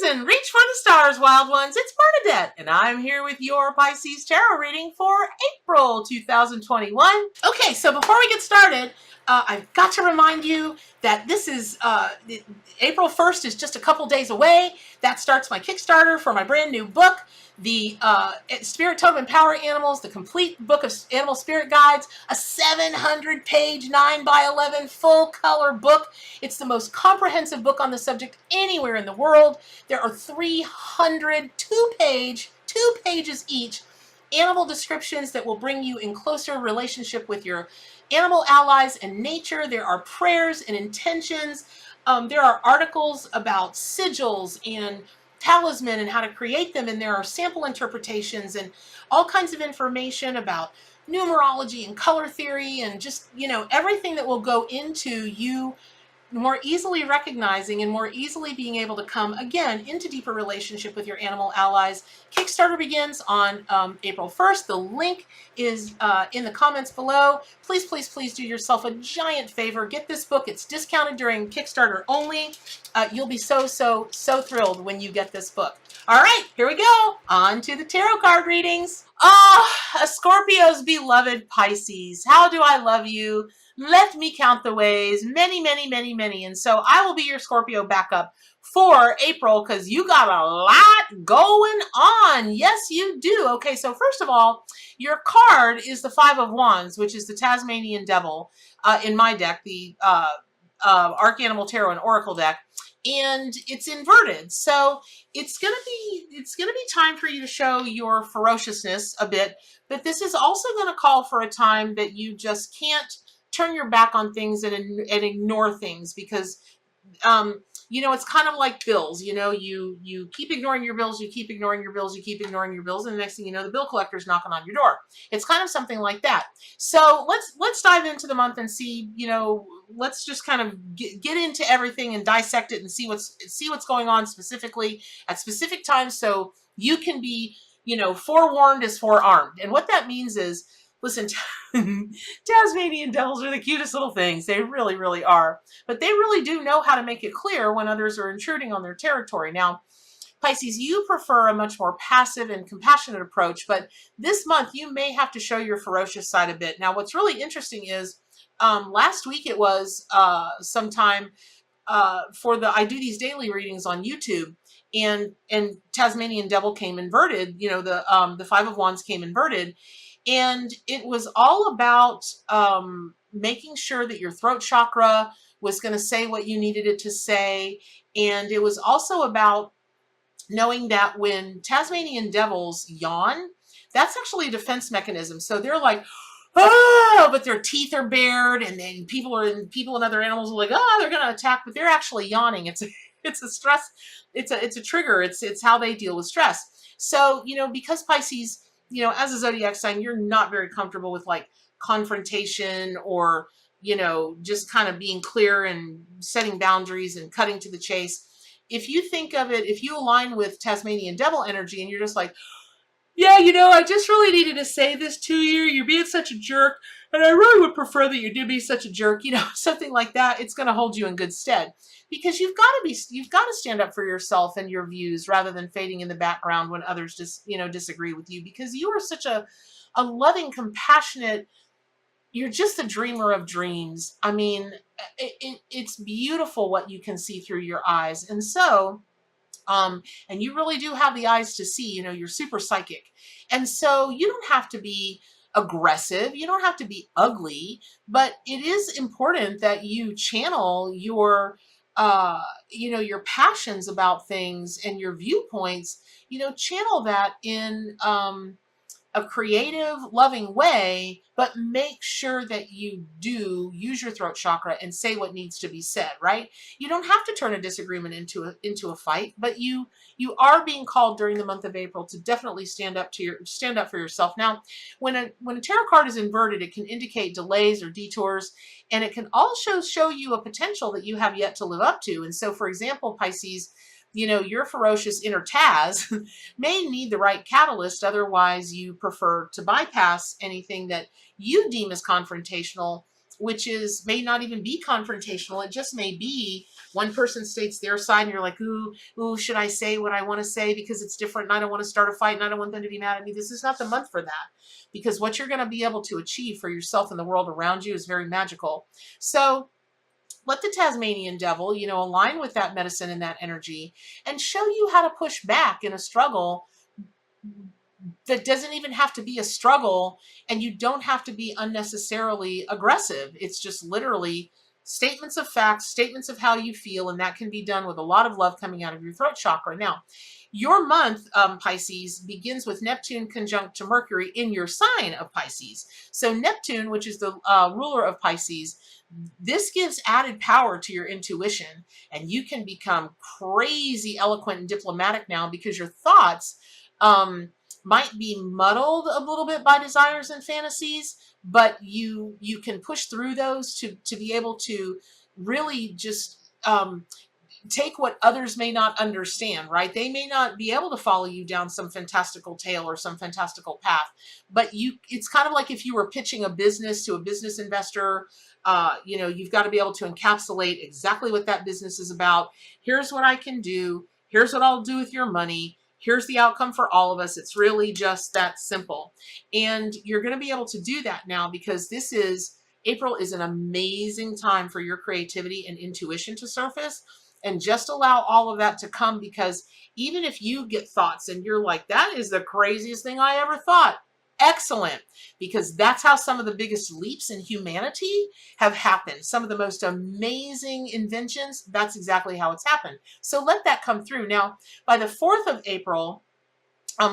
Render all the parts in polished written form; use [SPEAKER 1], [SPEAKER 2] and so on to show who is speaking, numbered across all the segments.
[SPEAKER 1] and reach for the stars, wild ones. It's Bernadette, and I'm here with your Pisces tarot reading for April 2021. Okay, so before we get started, I've got to remind you that this is April 1st is just a couple days away. That starts my Kickstarter for my brand new book, the Spirit Totem and Power Animals, the complete book of animal spirit guides, a 700-page 9x11 full-color book. It's the most comprehensive book on the subject anywhere in the world. There are 300 two pages each, animal descriptions that will bring you in closer relationship with your animal allies and nature. There are prayers and intentions. There are articles about sigils and talisman and how to create them, and there are sample interpretations and all kinds of information about numerology and color theory and just, everything that will go into you more easily recognizing and more easily being able to come again into deeper relationship with your animal allies. Kickstarter begins on April 1st. The link is in the comments below. Please, please, please do yourself a giant favor. Get this book. It's discounted during Kickstarter only. You'll be so thrilled when you get this book. All right, here we go. On to the tarot card readings. A Scorpio's beloved Pisces. How do I love you? Let me count the ways. Many, many, many, many. And so I will be your Scorpio backup for April because you got a lot going on. Yes, you do. Okay, so first of all, your card is the Five of Wands, which is the Tasmanian Devil in my deck, the Arcanimal Tarot and Oracle deck. And it's inverted, so it's gonna be time for you to show your ferociousness a bit, but this is also going to call for a time that you just can't turn your back on things and ignore things, because it's kind of like bills. You keep ignoring your bills, you keep ignoring your bills, you keep ignoring your bills, and the next thing you know, the bill collector's knocking on your door. It's kind of something like that. So let's dive into the month and see, let's just kind of get into everything and dissect it and see what's going on specifically at specific times, so you can be, forewarned is forearmed. And what that means is, listen, Tasmanian devils are the cutest little things. They really, really are. But they really do know how to make it clear when others are intruding on their territory. Now, Pisces, you prefer a much more passive and compassionate approach, but this month you may have to show your ferocious side a bit. Now, what's really interesting is last week it was sometime I do these daily readings on YouTube, and Tasmanian Devil came inverted. The Five of Wands came inverted. And it was all about making sure that your throat chakra was going to say what you needed it to say. And it was also about knowing that when Tasmanian devils yawn, that's actually a defense mechanism. So they're like, oh, but their teeth are bared, and then people and other animals are like, oh, they're going to attack, but they're actually yawning. It's a stress. It's a trigger. It's how they deal with stress. So, because Pisces, as a zodiac sign, you're not very comfortable with like confrontation or, just kind of being clear and setting boundaries and cutting to the chase. If you think of it, if you align with Tasmanian Devil energy and you're just like, yeah, I just really needed to say this to you. You're being such a jerk, and I really would prefer that you do be such a jerk, something like that. It's going to hold you in good stead, because you've got to stand up for yourself and your views rather than fading in the background when others just, disagree with you, because you are such a loving, compassionate, you're just a dreamer of dreams. I mean, it's beautiful what you can see through your eyes. And so, and you really do have the eyes to see, you're super psychic. And so you don't have to be aggressive. You don't have to be ugly, but it is important that you channel your, your passions about things and your viewpoints, channel that in, a creative, loving way, but make sure that you do use your throat chakra and say what needs to be said, right? You don't have to turn a disagreement into a fight, but you are being called during the month of April to definitely stand up for yourself. Now, when a tarot card is inverted, it can indicate delays or detours, and it can also show you a potential that you have yet to live up to. And so, for example, Pisces, your ferocious inner Taz may need the right catalyst. Otherwise, you prefer to bypass anything that you deem as confrontational which may not even be confrontational. It just may be one person states their side and you're like, ooh, should I say what I want to say because it's different and I don't want to start a fight and I don't want them to be mad at me. This is not the month for that, because what you're going to be able to achieve for yourself and the world around you is very magical. So let the Tasmanian Devil, align with that medicine and that energy and show you how to push back in a struggle that doesn't even have to be a struggle, and you don't have to be unnecessarily aggressive. It's just literally statements of facts, statements of how you feel, and that can be done with a lot of love coming out of your throat chakra. Now, your month, Pisces, begins with Neptune conjunct to Mercury in your sign of Pisces. So Neptune, which is the ruler of Pisces, this gives added power to your intuition, and you can become crazy eloquent and diplomatic now because your thoughts might be muddled a little bit by desires and fantasies, but you can push through those to be able to really just take what others may not understand, right? They may not be able to follow you down some fantastical tale or some fantastical path, but it's kind of like if you were pitching a business to a business investor. You've got to be able to encapsulate exactly what that business is about. Here's what I can do. Here's what I'll do with your money. Here's the outcome for all of us. It's really just that simple. And you're going to be able to do that now because April is an amazing time for your creativity and intuition to surface. And just allow all of that to come, because even if you get thoughts and you're like, that is the craziest thing I ever thought. Excellent. Because that's how some of the biggest leaps in humanity have happened. Some of the most amazing inventions, that's exactly how it's happened. So let that come through. Now, by the 4th of April,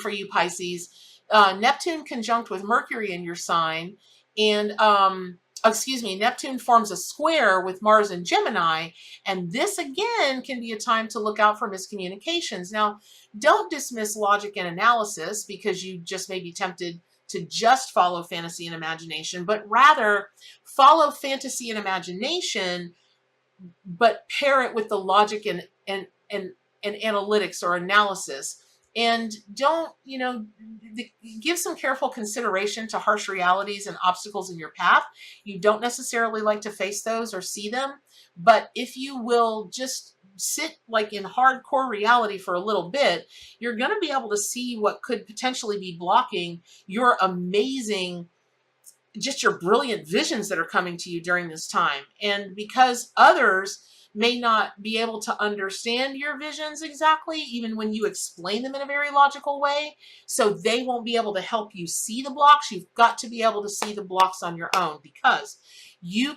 [SPEAKER 1] for you Pisces, Neptune conjunct with Mercury in your sign, and Neptune forms a square with Mars and Gemini, and this again can be a time to look out for miscommunications. Now, don't dismiss logic and analysis because you just may be tempted to just follow fantasy and imagination, but rather follow fantasy and imagination, but pair it with the logic and analytics or analysis. And don't, give some careful consideration to harsh realities and obstacles in your path. You don't necessarily like to face those or see them, but if you will just sit like in hardcore reality for a little bit, you're going to be able to see what could potentially be blocking your amazing, just your brilliant visions that are coming to you during this time. And because others may not be able to understand your visions exactly, even when you explain them in a very logical way, so they won't be able to help you see the blocks. You've got to be able to see the blocks on your own, because you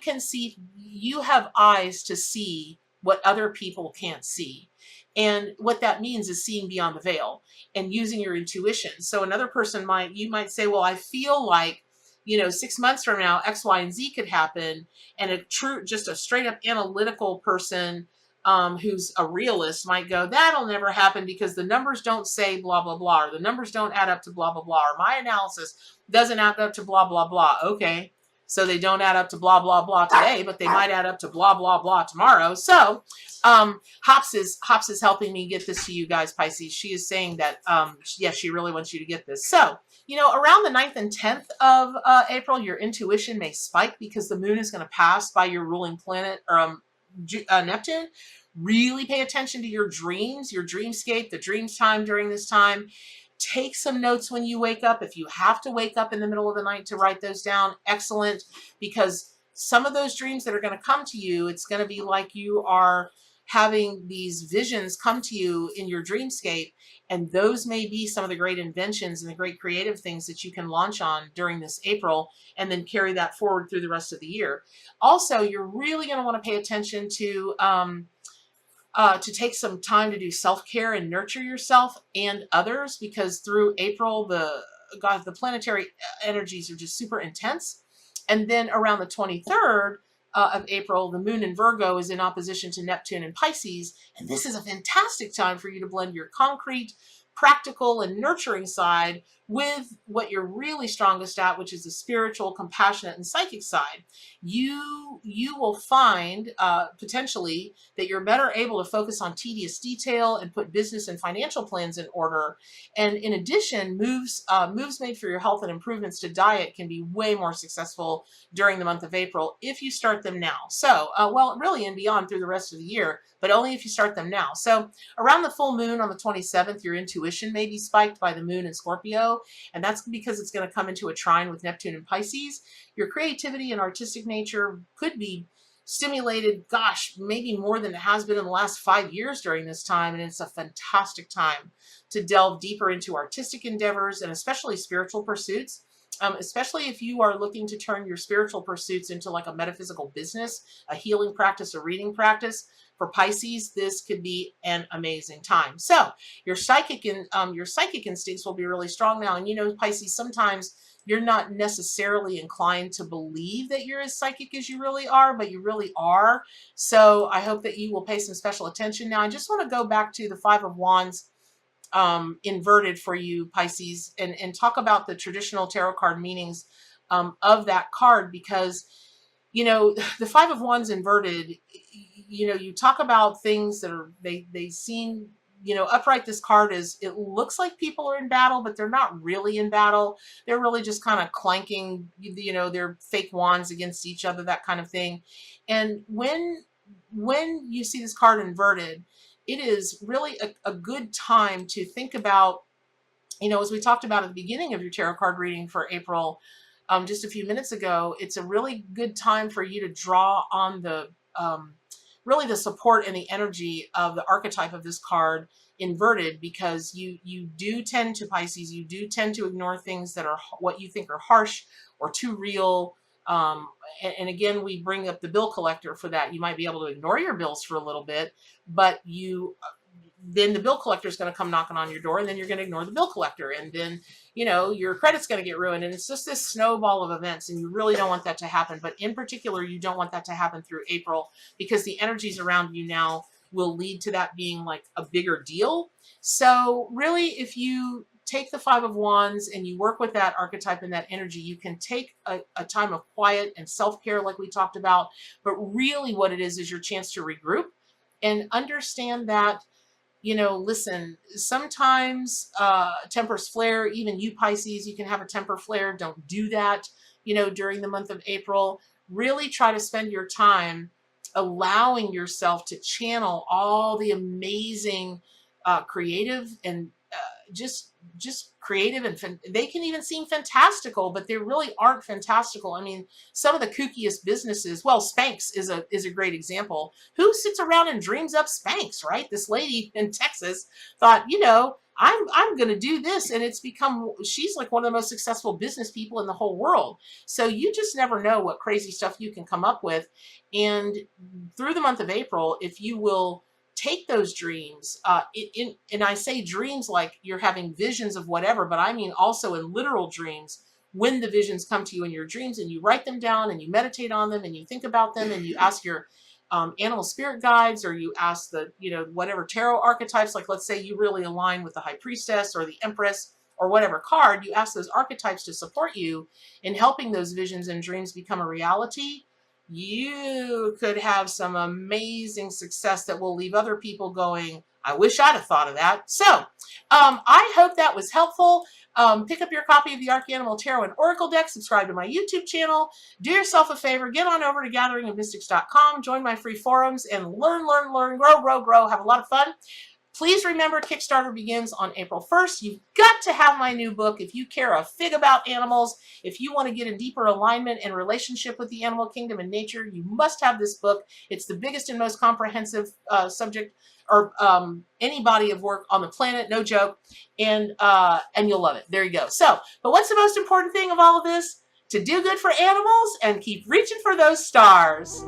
[SPEAKER 1] have eyes to see what other people can't see. And what that means is seeing beyond the veil and using your intuition. So another person you might say, well, I feel like 6 months from now, X, Y, and Z could happen. And just a straight up analytical person who's a realist might go, that'll never happen because the numbers don't say blah, blah, blah, or the numbers don't add up to blah, blah, blah, or my analysis doesn't add up to blah, blah, blah. Okay. So they don't add up to blah, blah, blah today, but they might add up to blah, blah, blah tomorrow. So Hops is helping me get this to you guys, Pisces. She is saying that, yes, she really wants you to get this. So, around the 9th and 10th of April, your intuition may spike because the moon is going to pass by your ruling planet, Neptune. Really pay attention to your dreams, your dreamscape, the dreams time during this time. Take some notes when you wake up. If you have to wake up in the middle of the night to write those down, excellent, because some of those dreams that are going to come to you, it's going to be like you are having these visions come to you in your dreamscape, and those may be some of the great inventions and the great creative things that you can launch on during this April, and then carry that forward through the rest of the year. Also, you're really going to want to pay attention to take some time to do self-care and nurture yourself and others, because through April, the planetary energies are just super intense. And then around the 23rd of April, the moon in Virgo is in opposition to Neptune and Pisces. And this is a fantastic time for you to blend your concrete, practical and nurturing side with what you're really strongest at, which is the spiritual, compassionate, and psychic side. You will find potentially that you're better able to focus on tedious detail and put business and financial plans in order. And in addition, moves made for your health and improvements to diet can be way more successful during the month of April if you start them now. So, well, really and beyond through the rest of the year, but only if you start them now. So around the full moon on the 27th, your intuition may be spiked by the moon in Scorpio, and that's because it's going to come into a trine with Neptune and Pisces. Your creativity and artistic nature could be stimulated, gosh, maybe more than it has been in the last 5 years during this time, and it's a fantastic time to delve deeper into artistic endeavors and especially spiritual pursuits. Especially if you are looking to turn your spiritual pursuits into like a metaphysical business, a healing practice, a reading practice. For Pisces, this could be an amazing time. So your psychic instincts will be really strong now. And you know, Pisces, sometimes you're not necessarily inclined to believe that you're as psychic as you really are, but you really are. So I hope that you will pay some special attention. Now, I just want to go back to the Five of Wands inverted for you, Pisces, and talk about the traditional tarot card meanings of that card, because, you know, the Five of Wands inverted, you know, you talk about things that are, they seem, you know, upright. This card is, it looks like people are in battle, but they're not really in battle. They're really just kind of clanking, you know, their fake wands against each other, that kind of thing. And when you see this card inverted, it is really a good time to think about, you know, as we talked about at the beginning of your tarot card reading for April, just a few minutes ago, it's a really good time for you to draw on the, really the support and the energy of the archetype of this card inverted, because you do tend to, Pisces, you do tend to ignore things that are what you think are harsh or too real. And again, we bring up the bill collector for that. You might be able to ignore your bills for a little bit, but then the bill collector is going to come knocking on your door, and then you're going to ignore the bill collector, and then, you know, your credit's going to get ruined, and it's just this snowball of events, and you really don't want that to happen. But in particular, you don't want that to happen through April, because the energies around you now will lead to that being like a bigger deal. So really, if you take the Five of Wands and you work with that archetype and that energy, you can take a time of quiet and self-care like we talked about. But really what it is your chance to regroup and understand that, you know, listen, sometimes tempers flare. Even you, Pisces, you can have a temper flare. Don't do that, you know, during the month of April. Really try to spend your time allowing yourself to channel all the amazing creative and just creative, and they can even seem fantastical, but they really aren't fantastical. I mean, some of the kookiest businesses, well, Spanx is a great example. Who sits around and dreams up Spanx, right? This lady in Texas thought, you know, I'm going to do this, and it's become, she's like one of the most successful business people in the whole world. So you just never know what crazy stuff you can come up with. And through the month of April, if you will take those dreams, and I say dreams like you're having visions of whatever, but I mean also in literal dreams, when the visions come to you in your dreams and you write them down and you meditate on them and you think about them and you ask your animal spirit guides, or you ask the, you know, whatever tarot archetypes, like let's say you really align with the High Priestess or the Empress or whatever card, you ask those archetypes to support you in helping those visions and dreams become a reality. You could have some amazing success that will leave other people going, I wish I'd have thought of that. So I hope that was helpful. Pick up your copy of the Archanimal Tarot and Oracle deck. Subscribe to my YouTube channel. Do yourself a favor. Get on over to gatheringofmystics.com. Join my free forums and learn, grow. Have a lot of fun. Please remember, Kickstarter begins on April 1st. You've got to have my new book if you care a fig about animals. If you want to get a deeper alignment and relationship with the animal kingdom and nature, you must have this book. It's the biggest and most comprehensive subject or any body of work on the planet, no joke, and you'll love it. There you go. So, but what's the most important thing of all of this? To do good for animals and keep reaching for those stars.